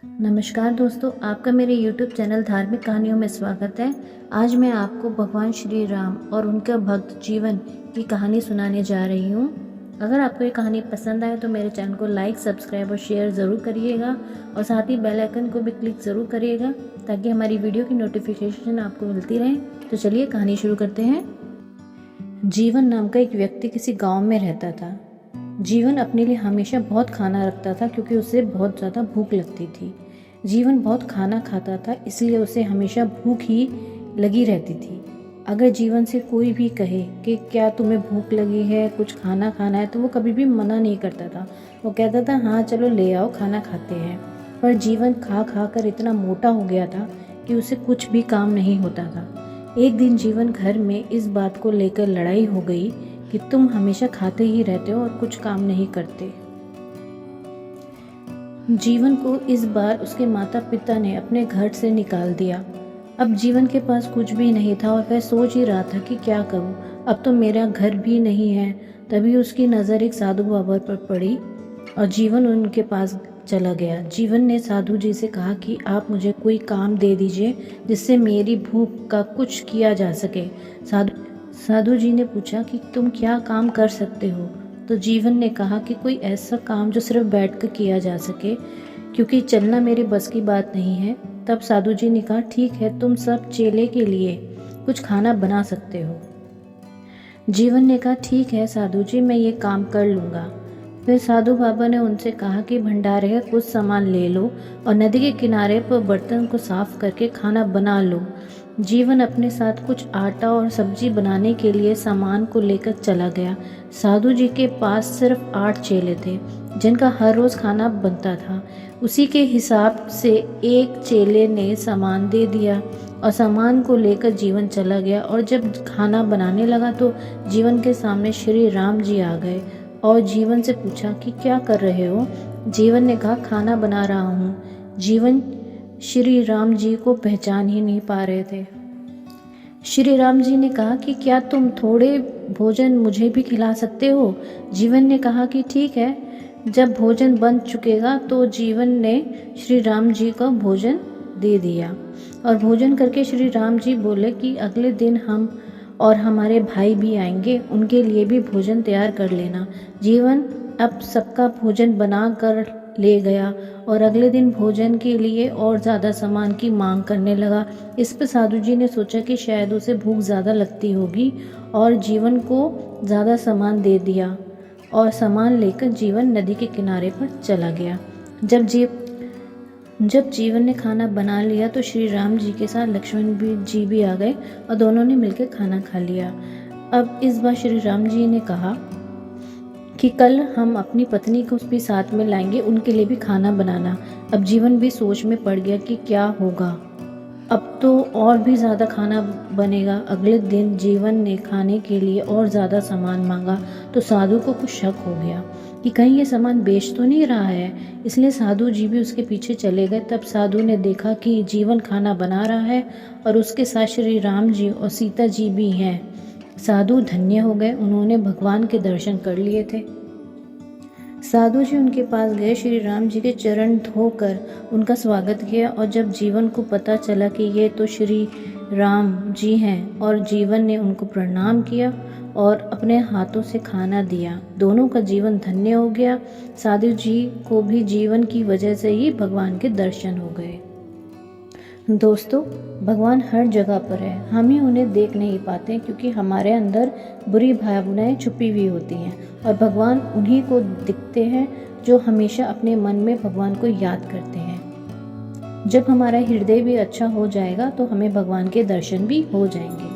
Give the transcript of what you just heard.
नमस्कार दोस्तों, आपका मेरे YouTube चैनल धार्मिक कहानियों में स्वागत है। आज मैं आपको भगवान श्री राम और उनका भक्त जीवन की कहानी सुनाने जा रही हूँ। अगर आपको ये कहानी पसंद आए तो मेरे चैनल को लाइक, सब्सक्राइब और शेयर ज़रूर करिएगा और साथ ही बेल आइकन को भी क्लिक ज़रूर करिएगा ताकि हमारी वीडियो की नोटिफिकेशन आपको मिलती रहे। तो चलिए कहानी शुरू करते हैं। जीवन नाम का एक व्यक्ति किसी गाँव में रहता था। जीवन अपने लिए हमेशा बहुत खाना रखता था क्योंकि उसे बहुत ज़्यादा भूख लगती थी। जीवन बहुत खाना खाता था, इसलिए उसे हमेशा भूख ही लगी रहती थी। अगर जीवन से कोई भी कहे कि क्या तुम्हें भूख लगी है, कुछ खाना खाना है, तो वो कभी भी मना नहीं करता था। वो कहता था हाँ चलो ले आओ, खाना खाते हैं। पर जीवन खा खा कर इतना मोटा हो गया था कि उसे कुछ भी काम नहीं होता था। एक दिन जीवन घर में इस बात को लेकर लड़ाई हो गई कि तुम हमेशा खाते ही रहते हो और कुछ काम नहीं करते। जीवन को इस बार उसके माता पिता ने अपने घर से निकाल दिया। अब जीवन के पास कुछ भी नहीं था और वह सोच ही रहा था कि क्या करूं, अब तो मेरा घर भी नहीं है। तभी उसकी नज़र एक साधु बाबा पर पड़ी और जीवन उनके पास चला गया। जीवन ने साधु जी से कहा कि आप मुझे कोई काम दे दीजिए जिससे मेरी भूख का कुछ किया जा सके। साधु जी ने पूछा कि तुम क्या काम कर सकते हो। तो जीवन ने कहा कि कोई ऐसा काम जो सिर्फ बैठकर किया जा सके, क्योंकि चलना मेरे बस की बात नहीं है। तब साधु जी ने कहा ठीक है, तुम सब चेले के लिए कुछ खाना बना सकते हो। जीवन ने कहा ठीक है साधु जी, मैं ये काम कर लूँगा। फिर साधु बाबा ने उनसे कहा कि भंडारे का कुछ सामान ले लो और नदी के किनारे पर बर्तन को साफ करके खाना बना लो। जीवन अपने साथ कुछ आटा और सब्जी बनाने के लिए सामान को लेकर चला गया। साधु जी के पास सिर्फ 8 चेले थे जिनका हर रोज़ खाना बनता था। उसी के हिसाब से एक चेले ने सामान दे दिया और सामान को लेकर जीवन चला गया। और जब खाना बनाने लगा तो जीवन के सामने श्री राम जी आ गए और जीवन से पूछा कि क्या कर रहे हो। जीवन ने कहा खाना बना रहा हूँ। जीवन श्री राम जी को पहचान ही नहीं पा रहे थे। श्री राम जी ने कहा कि क्या तुम थोड़े भोजन मुझे भी खिला सकते हो। जीवन ने कहा कि ठीक है। जब भोजन बन चुकेगा तो जीवन ने श्री राम जी को भोजन दे दिया और भोजन करके श्री राम जी बोले कि अगले दिन हम और हमारे भाई भी आएंगे, उनके लिए भी भोजन तैयार कर लेना। जीवन अब सबका भोजन बना कर ले गया और अगले दिन भोजन के लिए और ज़्यादा सामान की मांग करने लगा। इस पर साधु जी ने सोचा कि शायद उसे भूख ज़्यादा लगती होगी और जीवन को ज़्यादा सामान दे दिया और सामान लेकर जीवन नदी के किनारे पर चला गया। जब जीवन ने खाना बना लिया तो श्री राम जी के साथ लक्ष्मण जी भी आ गए और दोनों ने मिलकर खाना खा लिया। अब इस बार श्री राम जी ने कहा कि कल हम अपनी पत्नी को भी साथ में लाएंगे, उनके लिए भी खाना बनाना। अब जीवन भी सोच में पड़ गया कि क्या होगा, अब तो और भी ज़्यादा खाना बनेगा। अगले दिन जीवन ने खाने के लिए और ज़्यादा सामान मांगा तो साधु को कुछ शक हो गया कि कहीं ये सामान बेच तो नहीं रहा है, इसलिए साधु जी भी उसके पीछे चले गए। तब साधु ने देखा कि जीवन खाना बना रहा है और उसके साथ श्री राम जी और सीता जी भी हैं। साधु धन्य हो गए, उन्होंने भगवान के दर्शन कर लिए थे। साधु जी उनके पास गए, श्री राम जी के चरण धोकर उनका स्वागत किया और जब जीवन को पता चला कि ये तो श्री राम जी हैं और जीवन ने उनको प्रणाम किया और अपने हाथों से खाना दिया, दोनों का जीवन धन्य हो गया। साधु जी को भी जीवन की वजह से ही भगवान के दर्शन हो गए। दोस्तों, भगवान हर जगह पर है, हम ही उन्हें देख नहीं पाते क्योंकि हमारे अंदर बुरी भावनाएं छुपी हुई होती हैं और भगवान उन्हीं को दिखते हैं जो हमेशा अपने मन में भगवान को याद करते हैं। जब हमारा हृदय भी अच्छा हो जाएगा तो हमें भगवान के दर्शन भी हो जाएंगे।